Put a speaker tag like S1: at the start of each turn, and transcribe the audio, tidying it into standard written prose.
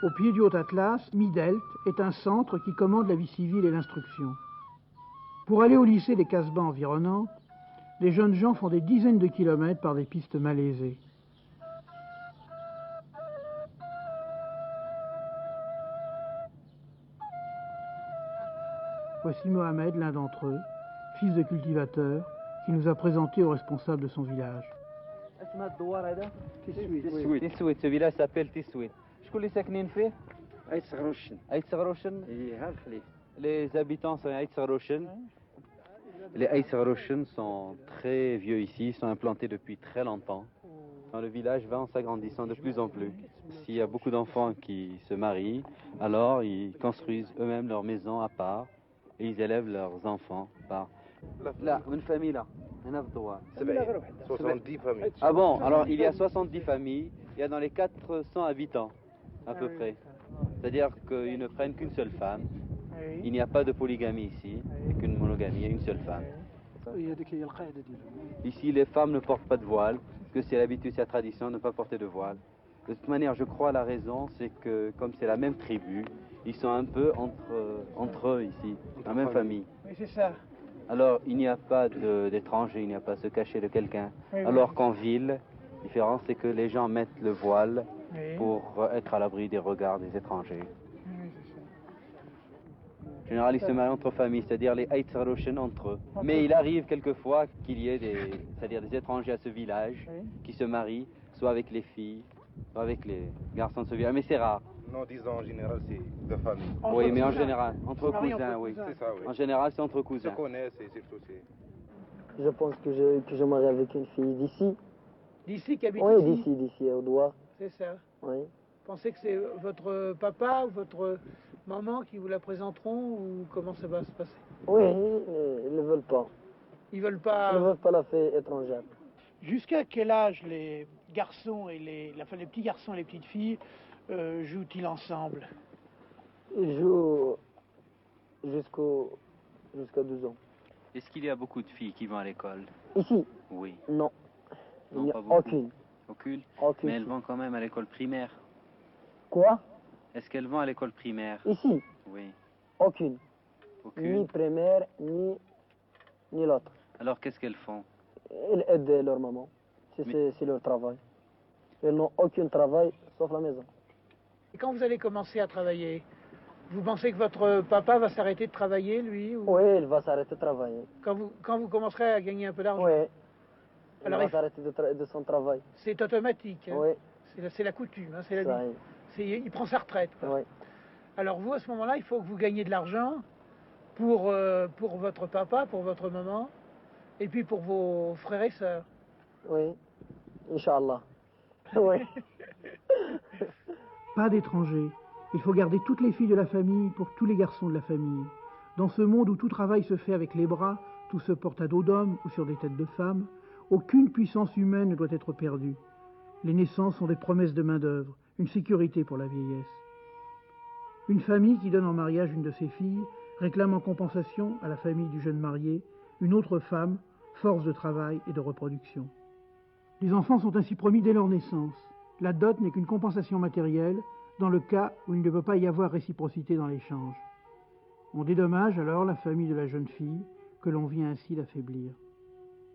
S1: Au pied du Haut-Atlas, Midelt est un centre qui commande la vie civile et l'instruction. Pour aller au lycée des Casbahs environnantes, les jeunes gens font des dizaines de kilomètres par des pistes malaisées. Voici Mohamed, l'un d'entre eux, fils de cultivateur, qui nous a présenté au responsable de son village.
S2: Tissouit, ce village s'appelle Tissouit. Les habitants sont Aït-Saroshen. Les Aït-Saroshen sont très vieux ici, sont implantés depuis très longtemps. Le village va en s'agrandissant de plus en plus. S'il y a beaucoup d'enfants qui se marient, alors ils construisent eux-mêmes leur maison à part et ils élèvent leurs enfants par... Là, une famille là.
S3: 70 familles.
S2: Ah bon, alors il y a 70 familles, il y a dans les 400 habitants à peu près. C'est-à-dire qu'ils ne prennent qu'une seule femme. Il n'y a pas de polygamie ici, il n'y a qu'une monogamie, il y a une seule femme. Ici, les femmes ne portent pas de voile, parce que c'est l'habitude, c'est la tradition de ne pas porter de voile. De toute manière, je crois la raison, c'est que comme c'est la même tribu, ils sont un peu entre eux ici, la même famille.
S1: Oui, c'est ça.
S2: Alors, il n'y a pas d'étrangers, il n'y a pas à se cacher de quelqu'un. Alors qu'en ville, la différence, c'est que les gens mettent le voile pour être à l'abri des regards des étrangers. En général, ils se marient entre familles, c'est-à-dire les Aït-Saroshen entre eux. Mais il arrive quelquefois qu'il y ait c'est-à-dire des étrangers à ce village qui se marient, soit avec les filles, soit avec les garçons de ce village. Mais c'est rare.
S3: Non, disons en général, c'est de famille.
S2: Oui, mais en général, entre cousins, oui.
S3: C'est ça, oui.
S2: En général, c'est entre
S3: Se
S2: cousins.
S3: connaissent et surtout c'est...
S4: Je pense que je marie avec une fille d'ici.
S1: D'ici qui habite
S4: Oui,
S1: ici?
S4: d'ici, au doigt.
S1: C'est ça.
S4: Oui.
S1: Vous pensez que c'est votre papa ou votre maman qui vous la présenteront ou comment ça va se passer?
S4: Oui, ils ne veulent pas.
S1: Ils veulent
S4: Ils
S1: pas...
S4: ne veulent pas la fille étrangère.
S1: Jusqu'à quel âge les garçons et les petits garçons et les petites filles jouent-ils ensemble?
S4: Ils jouent jusqu'à 12 ans.
S2: Est-ce qu'il y a beaucoup de filles qui vont à l'école?
S4: Ici?
S2: Oui.
S4: Non. Il
S2: Non,
S4: n'y
S2: pas
S4: a
S2: beaucoup.
S4: aucune.
S2: Aucune?
S4: Aucune.
S2: Mais elles vont quand même à l'école primaire.
S4: Quoi?
S2: Est-ce qu'elles vont à l'école primaire?
S4: Ici?
S2: Oui.
S4: Aucune.
S2: Aucune?
S4: Ni primaire, ni l'autre.
S2: Alors qu'est-ce qu'elles font?
S4: Ils aident leur maman. C'est leur travail. Ils n'ont aucun travail sauf la maison.
S1: Et quand vous allez commencer à travailler, vous pensez que votre papa va s'arrêter de travailler, lui ou...
S4: Oui, il va s'arrêter de travailler.
S1: Quand vous commencerez à gagner un peu d'argent?
S4: Oui. Il
S1: Alors,
S4: va s'arrêter de son travail.
S1: c'est automatique. Hein?
S4: Oui.
S1: C'est la coutume. Hein? C'est la
S4: Ça
S1: vie.
S4: y est.
S1: Il prend sa retraite. Quoi.
S4: Oui.
S1: Alors vous, à ce moment-là, il faut que vous gagniez de l'argent pour votre papa, pour votre maman, et puis pour vos frères et sœurs.
S4: Oui. Inch'Allah. Oui.
S1: Pas d'étrangers. Il faut garder toutes les filles de la famille pour tous les garçons de la famille. Dans ce monde où tout travail se fait avec les bras, tout se porte à dos d'hommes ou sur des têtes de femmes, aucune puissance humaine ne doit être perdue. Les naissances sont des promesses de main-d'œuvre, une sécurité pour la vieillesse. Une famille qui donne en mariage une de ses filles réclame en compensation à la famille du jeune marié une autre femme, force de travail et de reproduction. Les enfants sont ainsi promis dès leur naissance. La dot n'est qu'une compensation matérielle dans le cas où il ne peut pas y avoir réciprocité dans l'échange. On dédommage alors la famille de la jeune fille que l'on vient ainsi d'affaiblir.